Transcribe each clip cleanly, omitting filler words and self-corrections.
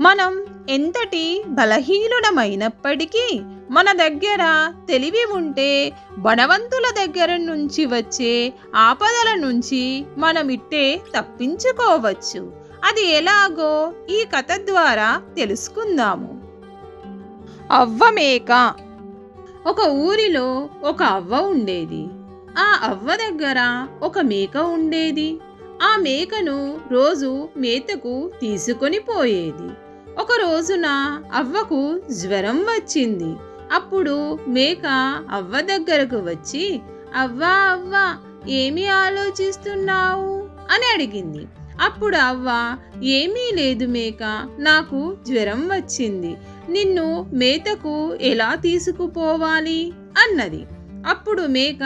మనం ఎంతటి బలహీనుడమైనప్పటికీ మన దగ్గర తెలివి ఉంటే బలవంతుల దగ్గర నుంచి వచ్చే ఆపదల నుంచి మనం ఇట్టే తప్పించుకోవచ్చు. అది ఎలాగో ఈ కథ ద్వారా తెలుసుకుందాము. అవ్వమేక. ఒక ఊరిలో ఒక అవ్వ ఉండేది. ఆ అవ్వ దగ్గర ఒక మేక ఉండేది. ఆ మేకను రోజు మేతకు తీసుకొని పోయేది. ఒక రోజున అవ్వకు జ్వరం వచ్చింది. అప్పుడు మేక అవ్వ దగ్గరకు వచ్చి, అవ్వా అవ్వ, ఏమి ఆలోచిస్తున్నావు అని అడిగింది. అప్పుడు అవ్వ, ఏమీ లేదు మేక, నాకు జ్వరం వచ్చింది, నిన్ను మేతకు ఎలా తీసుకుపోవాలి అన్నది. అప్పుడు మేక,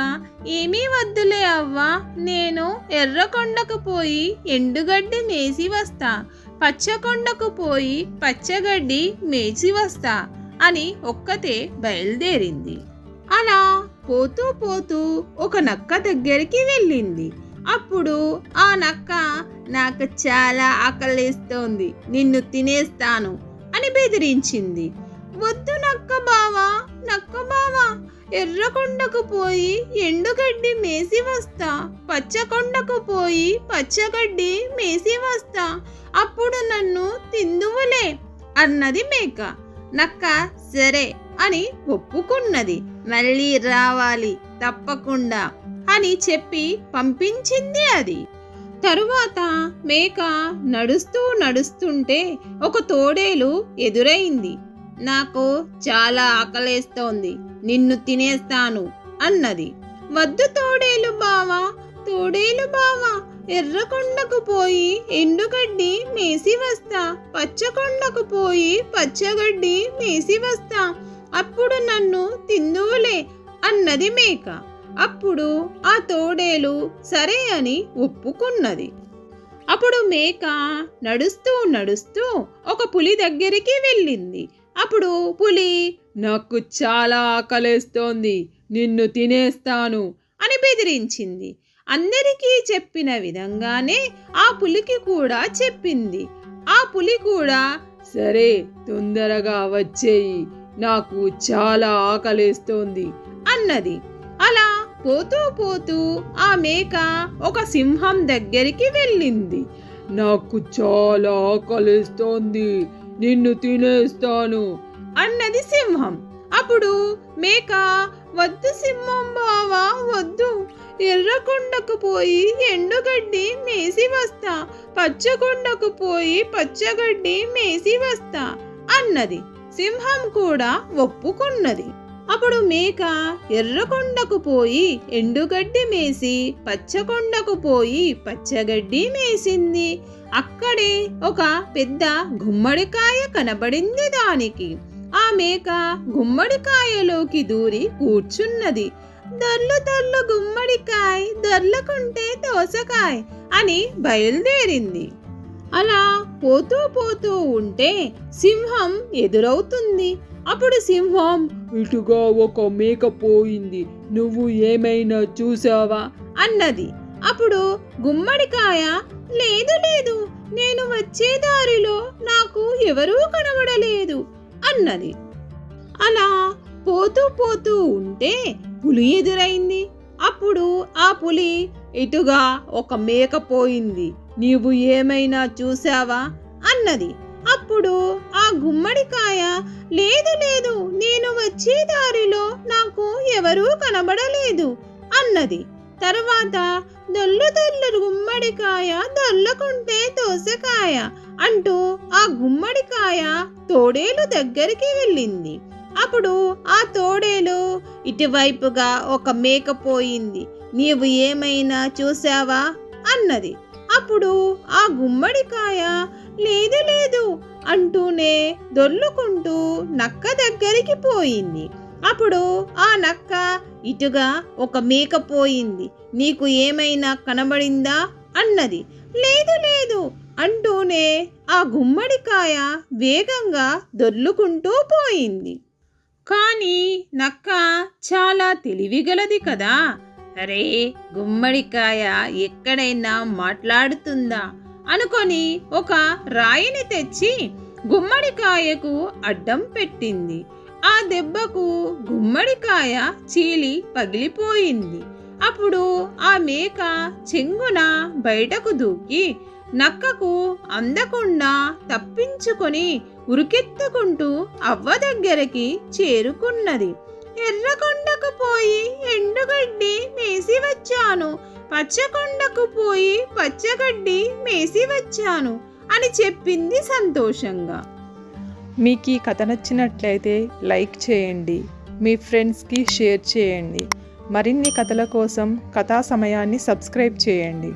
ఏమీ వద్దులే అవ్వా, నేను ఎర్రకొండకు పోయి ఎండుగడ్డి మేసి వస్తా, పచ్చకొండకు పోయి పచ్చగడ్డి మేసి వస్తా అని ఒక్కతే బయలుదేరింది. అలా పోతూ పోతూ ఒక నక్క దగ్గరికి వెళ్ళింది. అప్పుడు ఆ నక్క, నాకు చాలా ఆకలేస్తోంది, నిన్ను తినేస్తాను అని బెదిరించింది. వద్దు నక్క బావా, నక్క బావా, ఎర్రకొండకు పోయి ఎండుగడ్డి మేసి వస్తా, పచ్చకొండకు పోయి పచ్చగడ్డి మేసి వస్తా, అప్పుడు నన్ను తిందువులే అన్నది మేక. నక్క సరే అని ఒప్పుకున్నది. మళ్ళీ రావాలి తప్పకుండా అని చెప్పి పంపించింది అది. తరువాత మేక నడుస్తూ నడుస్తుంటే ఒక తోడేలు ఎదురైంది. నాకు చాలా ఆకలేస్తోంది, నిన్ను తినేస్తాను అన్నది. వద్దు తోడేలు బావా, తోడేలు బావా, ఎర్రకొండకు పోయి ఎండుగడ్డి మేసి వస్తా, పచ్చకొండకు పోయి పచ్చగడ్డి మేసి వస్తా, అప్పుడు నన్ను తిందువులే అన్నది మేక. అప్పుడు ఆ తోడేలు సరే అని ఒప్పుకున్నది. అప్పుడు మేక నడుస్తూ నడుస్తూ ఒక పులి దగ్గరికి వెళ్ళింది. అప్పుడు పులి, నాకు చాలా ఆకలేస్తోంది, నిన్ను తినేస్తాను అని బెదిరించింది. అందరికీ చెప్పిన విధంగానే ఆ పులికి కూడా చెప్పింది. ఆ పులి కూడా సరే తొందరగా వచ్చేయి, నాకు చాలా ఆకలేస్తోంది అన్నది. అలా పోతూ పోతూ ఆ మేక ఒక సింహం దగ్గరికి వెళ్ళింది. నాకు చాలా ఆకలేస్తోంది, నిన్ను తినేస్తాను అన్నది సింహం. అప్పుడు మేక, వద్దు సింహం బావా, వద్దు, ఎర్రకొండకు పోయి ఎండుగడ్డి మేసి వస్తా, పచ్చకొండకు పోయి పచ్చగడ్డి మేసి వస్తా అన్నది. సింహం కూడా ఒప్పుకున్నది. అప్పుడు మేక ఎర్రకొండకు పోయి ఎండుగడ్డి మేసి పచ్చకొండకు పోయి పచ్చగడ్డి మేసింది. అక్కడే ఒక పెద్ద గుమ్మడికాయ కనబడింది దానికి. ఆ మేక గుమ్మడికాయలోకి దూరి కూర్చున్నది. దొర్లు దొర్లు గుమ్మడికాయ, దొర్లకుంటే దోసకాయ అని బయలుదేరింది. అలా పోతూ పోతూ ఉంటే సింహం ఎదురవుతుంది. అప్పుడు సింహం, ఇటుగా ఒక మేక పోయింది, నువ్వు ఏమైనా చూసావా అన్నది. అప్పుడు గుమ్మడికాయ, లేదు లేదు, నేను వచ్చే దారిలో నాకు ఎవరూ కనబడలేదు అన్నది. అలా పోతూ పోతూ ఉంటే పులి ఎదురైంది. అప్పుడు ఆ పులి, ఇటుగా ఒక మేక పోయింది, నీవు ఏమైనా చూసావా అన్నది. అప్పుడు ఆ గుమ్మడికాయ, లేదు లేదు, నేను వచ్చే దారిలో నాకు ఎవరూ కనబడలేదు అన్నది. తర్వాత దొల్లు దొల్లు గుమ్మడికాయ, దొల్లకుంటే దోసకాయ అంటూ ఆ గుమ్మడికాయ తోడేలు దగ్గరికి వెళ్ళింది. అప్పుడు ఆ తోడేలు, ఇటువైపుగా ఒక మేక పోయింది, నీవు ఏమైనా చూసావా అన్నది. అప్పుడు ఆ గుమ్మడికాయ, లేదు లేదు అంటూనే దొర్లుకుంటూ నక్క దగ్గరికి పోయింది. అప్పుడు ఆ నక్క, ఇటుగా ఒక మేక పోయింది, నీకు ఏమైనా కనబడిందా అన్నది. లేదు లేదు అంటూనే ఆ గుమ్మడికాయ వేగంగా దొర్లుకుంటూ పోయింది. కానీ నక్క చాలా తెలివిగలది కదా. అరే, గుమ్మడికాయ ఎక్కడైనా మాట్లాడుతుందా అనుకొని ఒక రాయిని తెచ్చి గుమ్మడికాయకు అడ్డం పెట్టింది. ఆ దెబ్బకు గుమ్మడికాయ చీలి పగిలిపోయింది. అప్పుడు ఆ మేక చెంగున బయటకు దూకి నక్కకు అందకుండా తప్పించుకొని ఉరికెత్తుకుంటూ అవ్వ దగ్గరికి చేరుకున్నది. ఎర్రకొండకు పోయి ఎండుగడ్డి మేసి వచ్చాను, పచ్చకొండకు పోయి పచ్చగడ్డి మేసి వచ్చాను అని చెప్పింది సంతోషంగా. మీకు ఈ కథ నచ్చినట్లయితే లైక్ చేయండి, మీ ఫ్రెండ్స్కి షేర్ చేయండి. మరిన్ని కథల కోసం కథా సమయాన్ని సబ్స్క్రైబ్ చేయండి.